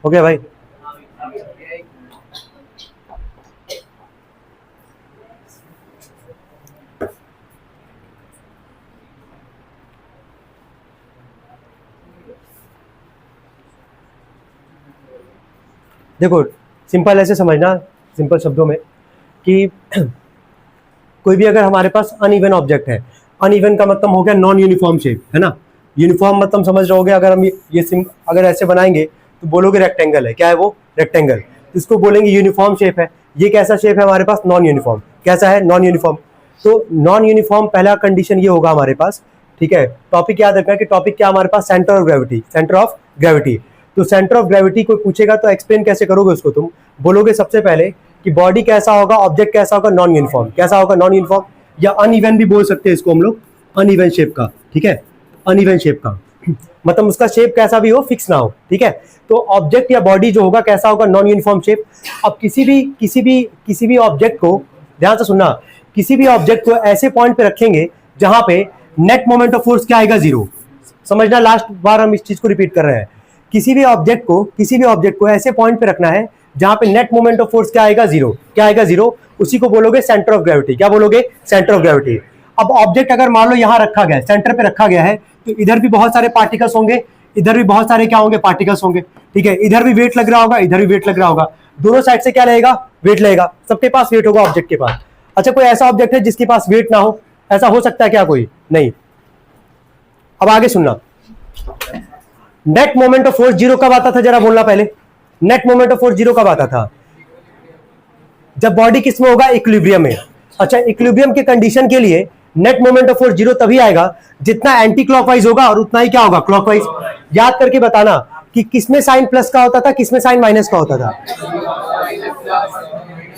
Okay भाई, देखो simple ऐसे समझना, सिंपल शब्दों में कि कोई भी अगर हमारे पास अनइवन ऑब्जेक्ट है, अनइवन का मतलब हो गया नॉन यूनिफॉर्म शेप, है ना। यूनिफॉर्म मतलब समझ रहे होगे, अगर हम ये अगर ऐसे बनाएंगे तो बोलोगे रेक्टेंगल है, क्या है वो, रेक्टेंगल, इसको बोलेंगे यूनिफॉर्म शेप है। ये कैसा शेप है हमारे पास, नॉन यूनिफॉर्म, कैसा है, नॉन यूनिफॉर्म। तो नॉन यूनिफॉर्म पहला कंडीशन ये होगा हमारे पास, ठीक है। टॉपिक याद रखना कि टॉपिक क्या हमारे पास, centre of gravity, centre of gravity. तो सेंटर ऑफ ग्रेविटी कोई पूछेगा तो एक्सप्लेन कैसे करोगे उसको, तुम बोलोगे सबसे पहले कि बॉडी कैसा होगा, ऑब्जेक्ट कैसा होगा, नॉन यूनिफॉर्म, कैसा होगा, नॉन यूनिफॉर्म, या अनइवन भी बोल सकते हैं इसको हम लोग, अनइवन शेप का, ठीक है, अनइवन शेप का मतलब उसका शेप कैसा भी हो, फिक्स ना हो, ठीक है। तो ऑब्जेक्ट या बॉडी जो होगा कैसा होगा, नॉन यूनिफॉर्म शेप। अब किसी भी ऑब्जेक्ट को, ध्यान से सुनना, किसी भी ऑब्जेक्ट को ऐसे पॉइंट पे रखेंगे जहां पे नेट मोमेंट ऑफ फोर्स क्या आएगा, जीरो। समझना, लास्ट बार हम इस चीज को रिपीट कर रहे हैं। किसी भी ऑब्जेक्ट को ऐसे पॉइंट पे रखना है जहां पे नेट मोमेंट ऑफ फोर्स क्या आएगा, जीरो, क्या आएगा, जीरो। उसी को बोलोगे सेंटर ऑफ ग्रेविटी, क्या बोलोगे, सेंटर ऑफ ग्रेविटी। अब ऑब्जेक्ट अगर मान लो यहां रखा गया है, सेंटर पे रखा गया है, तो इधर भी बहुत सारे पार्टिकल्स होंगे, इधर भी बहुत सारे क्या होंगे, पार्टिकल्स होंगे, ठीक है। इधर भी वेट लग रहा होगा, इधर भी वेट लग रहा होगा, दोनों साइड से क्या रहेगा, वेट लगेगा, सबके पास वेट होगा ऑब्जेक्ट के पास। अच्छा, कोई ऐसा ऑब्जेक्ट है जिसके पास वेट ना हो, ऐसा हो सकता है क्या, कोई नहीं। अब आगे सुनना, net moment of force zero कब आता था, जरा बोलना पहले, net moment of force zero कब आता था, जब बॉडी किस में होगा, इक्विलिब्रियम में। अच्छा, इक्विलिब्रियम के कंडीशन के लिए net moment of force zero तभी आएगा जितना एंटी क्लॉकवाइज होगा और उतना ही क्या होगा, क्लॉकवाइज। याद करके बताना कि किसमें साइन प्लस का होता था, किसमें साइन माइनस का होता था।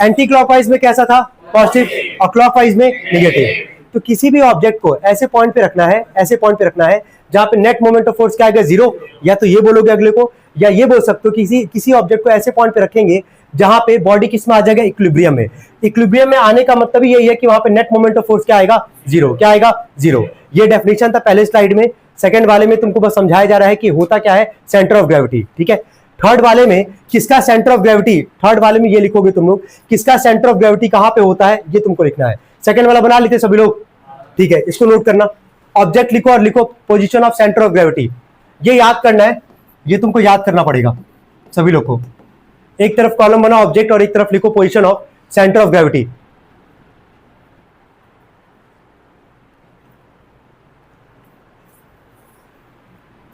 एंटी क्लॉकवाइज में कैसा था, पॉजिटिव, और क्लॉकवाइज में नेगेटिव। तो किसी भी ऑब्जेक्ट को ऐसे पॉइंट पे रखना है, ऐसे पॉइंट पे रखना है जहां पे नेट मोमेंट ऑफ फोर्स क्या आएगा, जीरो। या तो ये बोलोगे अगले को, या ये बोल सकते हो किसी ऑब्जेक्ट को ऐसे पॉइंट पे रखेंगे जहां पे बॉडी किस में आ जाएगा, इक्विलिब्रियम में। इक्विलिब्रियम में आने का मतलब यही है कि वहां पे नेट मोमेंट ऑफ फोर्स क्या आएगा, जीरो, क्या आएगा, जीरो। ये डेफिनेशन था पहले स्लाइड में। सेकंड वाले में तुमको बस समझाया जा रहा है कि होता क्या है, सेंटर ऑफ ग्रेविटी, ठीक है। थर्ड वाले में किसका सेंटर ऑफ ग्रेविटी, थर्ड वाले में ये लिखोगे तुम लोग, किसका सेंटर ऑफ ग्रेविटी कहां पे होता है, ये तुमको लिखना है। सेकंड वाला बना लेते सभी लोग, ठीक है, इसको नोट करना। ऑब्जेक्ट लिखो और लिखो position of centre of gravity, ये याद करना है, ये तुमको याद करना पड़ेगा सभी लोग को। एक तरफ कॉलम बना ऑब्जेक्ट और एक तरफ लिखो position of centre of gravity.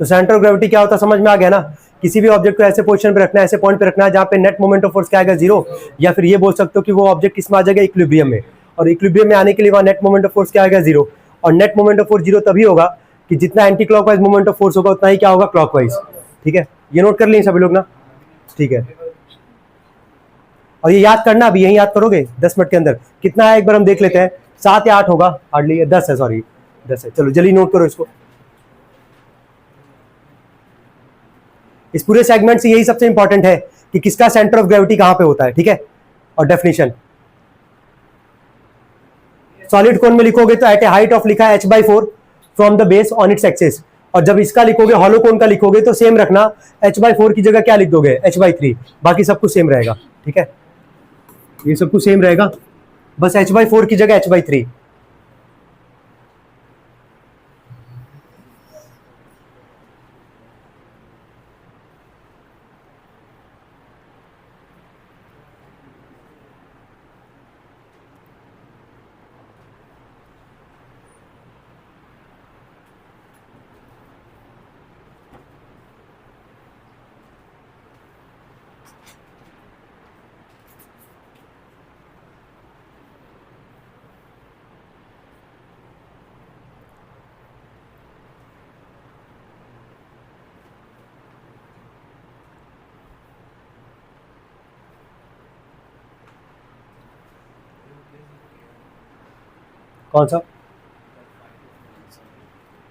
तो सेंटर ऑफ ग्रेविटी क्या होता है, समझ में आ गया ना। किसी भी ऑब्जेक्ट को ऐसे पोजीशन पे रखना है, ऐसे पॉइंट पे रखना है जहां पे नेट मोमेंट ऑफ फोर्स क्या आएगा, जीरो। या फिर ये बोल सकते हो कि वो ऑब्जेक्ट किसमें आ जाएगा, इक्विलिब्रियम में। और इक्विलिब्रियम में आने के लिए वहां नेट मोमेंट ऑफ फोर्स क्या आएगा, जीरो। और net moment of force zero तभी होगा कि जितना anti clockwise moment of force होगा उतना ही क्या होगा, क्लॉकवाइज, ठीक है। ये नोट कर लिए सभी लोग ना, ठीक है। और ये याद करना, अभी यही याद करोगे 10 मिनट के अंदर। कितना है एक बार हम देख लेते हैं, 7 या 8 होगा हार्डली, 10 है, सॉरी 10 है। चलो जल्दी नोट करो इसको। इस पूरे सेगमेंट से यही सबसे इंपॉर्टेंट है कि किसका सेंटर ऑफ ग्रेविटी कहां पे होता है, ठीक है। और डेफिनेशन सॉलिड कोन में लिखोगे तो एट ए हाइट ऑफ लिखा है h/4 from the base on its axis. और जब इसका लिखोगे, हॉलो कोन का लिखोगे तो सेम रखना, h/4 की जगह क्या लिख दोगे, h/3। बाकी सब कुछ सेम रहेगा, ठीक है, ये सब कुछ सेम रहेगा, बस h/4 की जगह h/3। कौन सा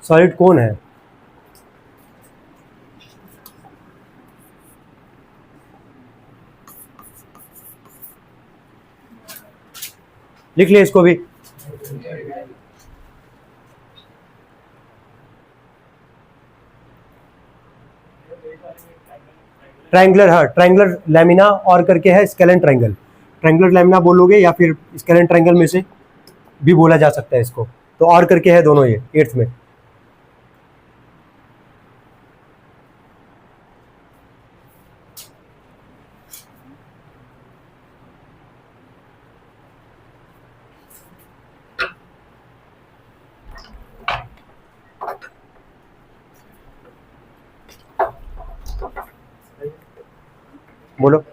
सॉलिड कौन है, लिख लिया इसको भी। ट्रायंगुलर, हाँ ट्रायंगुलर लैमिना और करके है स्केलन ट्रायंगल, ट्रायंगुलर लैमिना बोलोगे या फिर स्केलन ट्रायंगल में से भी बोला जा सकता है इसको। तो और करके है दोनों ये 8th में। बोलो,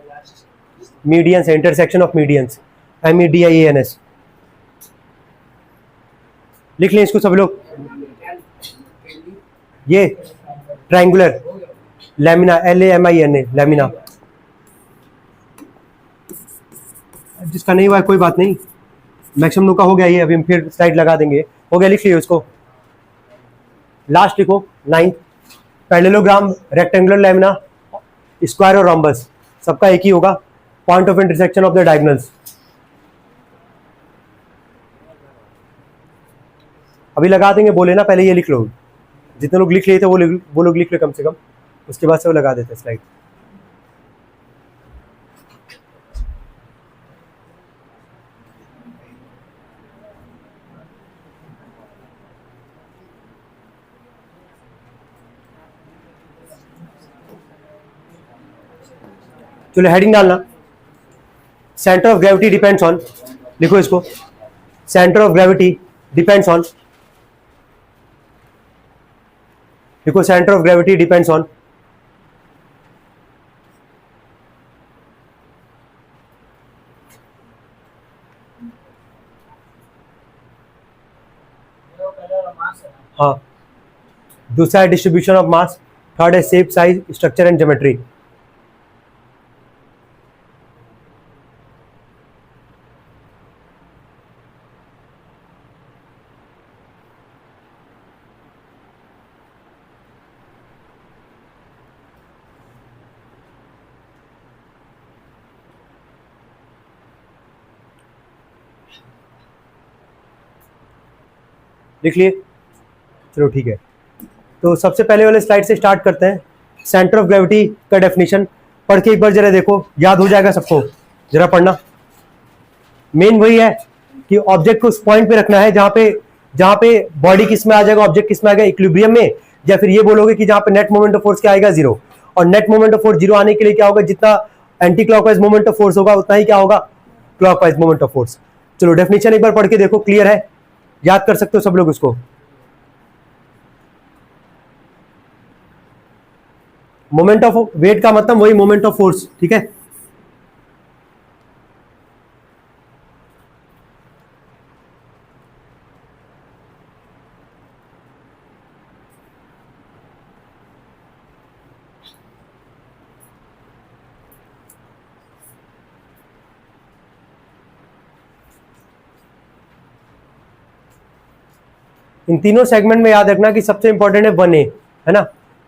medians, intersection of medians, MEDIANS। लिख लें इसको सब लोग। ये ट्रायंगुलर लैमिना, LAMINA लैमिना। जिसका नहीं हुआ है कोई बात नहीं, मैक्सिमम लोग का हो गया ये, अभी हम फिर स्लाइड लगा देंगे। हो गया, लिख लियो इसको। लास्ट लिखो 9th, parallelogram, rectangular lamina, square और रोम्बस, सबका एक ही होगा, point of intersection of the diagonals. अभी लगा देंगे, बोले ना पहले ये लिख लो। जितने लोग लिख लिए थे वो लोग लिख लो कम से कम, उसके बाद से वो लगा देते स्लाइड। चलो हेडिंग डालना, centre of gravity depends on, लिखो इसको, centre of gravity depends on, लिखो centre of gravity depends on हाँ, दूसरा है डिस्ट्रीब्यूशन ऑफ मास, थर्ड है shape, size, structure and geometry. लिख लिए, चलो ठीक है। तो सबसे पहले वाले स्लाइड से स्टार्ट करते हैं। सेंटर ऑफ ग्रेविटी का डेफिनेशन पढ़ के एक बार जरा देखो, याद हो जाएगा सबको, जरा पढ़ना। मेन वही है कि ऑब्जेक्ट को उस पॉइंट पे रखना है जहां पे बॉडी किस में आ जाएगा, ऑब्जेक्ट किस में आएगा, इक्विलिब्रियम में, या फिर ये बोलोगे कि जहां पे नेट मोमेंट ऑफ फोर्स क्या आएगा, 0। और नेट मोमेंट ऑफ फोर्स 0 आने के लिए क्या होगा, जितना anti clockwise moment of force होगा उतना ही क्या होगा, क्लॉकवाइज मोमेंट ऑफ फोर्स। चलो डेफिनेशन एक बार पढ़ के देखो, क्लियर है, याद कर सकते हो सब लोग उसको। मोमेंट ऑफ वेट का मतलब वही मोमेंट ऑफ फोर्स, ठीक है। इन तीनों सेगमेंट में याद रखना कि सबसे इंपॉर्टेंट है 1A, है ना,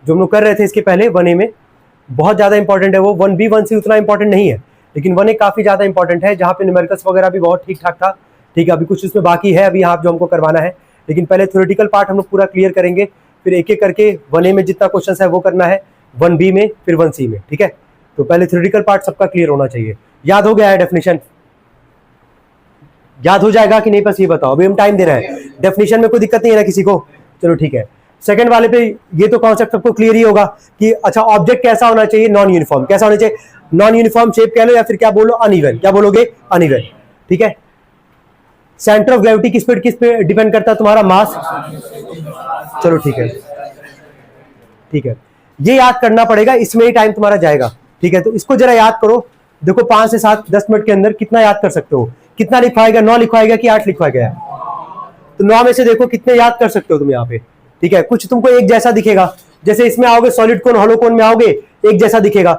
जो हम लोग कर रहे थे इसके पहले 1A में, बहुत ज्यादा इंपॉर्टेंट है वो। 1B 1C उतना इंपॉर्टेंट नहीं है, लेकिन 1A काफी ज्यादा इंपॉर्टेंट है, जहां पे न्यूमेरिकल्स वगैरह भी बहुत ठीक ठाक था, ठीक है। अभी कुछ उसमें बाकी है अभी आप जो हमको करवाना है, लेकिन पहले थ्योरेटिकल पार्ट हम लोग पूरा क्लियर करेंगे, फिर एक एक करके 1A में जितना क्वेश्चन है वो करना है, 1B में, फिर 1C में, ठीक है। तो पहले थ्योरेटिकल पार्ट सबका क्लियर होना चाहिए। याद हो गया है डेफिनेशन, याद हो जाएगा कि नहीं, बस ये बताओ, अभी हम टाइम दे रहे हैं, डेफिनेशन में कोई दिक्कत नहीं है ना किसी को, चलो ठीक है। सेकंड वाले पे ये तो कॉन्सेप्ट सबको क्लियर ही होगा कि अच्छा ऑब्जेक्ट कैसा होना चाहिए, नॉन यूनिफॉर्म, कैसा होना चाहिए, नॉन यूनिफॉर्म शेप कह लो या फिर क्या बोलो, अनइवन, क्या बोलोगे, अनइवन, ठीक है। सेंटर ऑफ ग्रेविटी किस पे डिपेंड करता है, तुम्हारा मास, चलो ठीक है, ठीक है, ये याद करना पड़ेगा, इसमें ही टाइम तुम्हारा जाएगा, ठीक है। तो इसको जरा याद करो, देखो 5 से 7 10 मिनट के अंदर कितना याद कर सकते हो, कितना लिखवाएगा, 9 लिखवाएगा कि 8 लिखवाएगा, तो 9 में से देखो कितने याद कर सकते हो तुम यहाँ पे, ठीक है। कुछ तुमको एक जैसा दिखेगा, जैसे इसमें आओगे सॉलिड कोन हॉलो कोन में आओगे एक जैसा दिखेगा,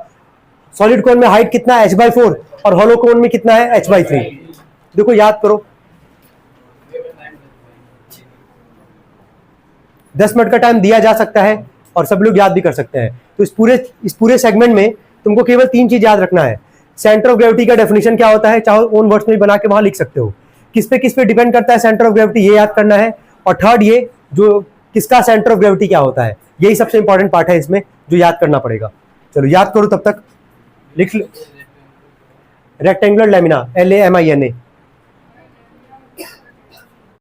सॉलिड कोन में हाइट कितना है h/4 और हॉलो कोन में कितना है h/3, देखो याद करो। 10 मिनट का टाइम दिया जा सकता है और सब लोग याद भी कर सकते हैं। तो इस पूरे सेगमेंट में तुमको केवल 3 चीज याद रखना है। सेंटर ऑफ ग्रेविटी का डेफिनेशन क्या होता है, चाहे ओन वर्ड्स में बना के वहां लिख सकते हो, किस पे डिपेंड करता है सेंटर ऑफ ग्रेविटी, ये याद करना है। और थर्ड ये जो किसका सेंटर ऑफ ग्रेविटी क्या होता है, यही सबसे इंपॉर्टेंट पार्ट है इसमें जो याद करना पड़ेगा, चलो याद करो तब तक, लिख लो। Rectangular lamina, LAMINA,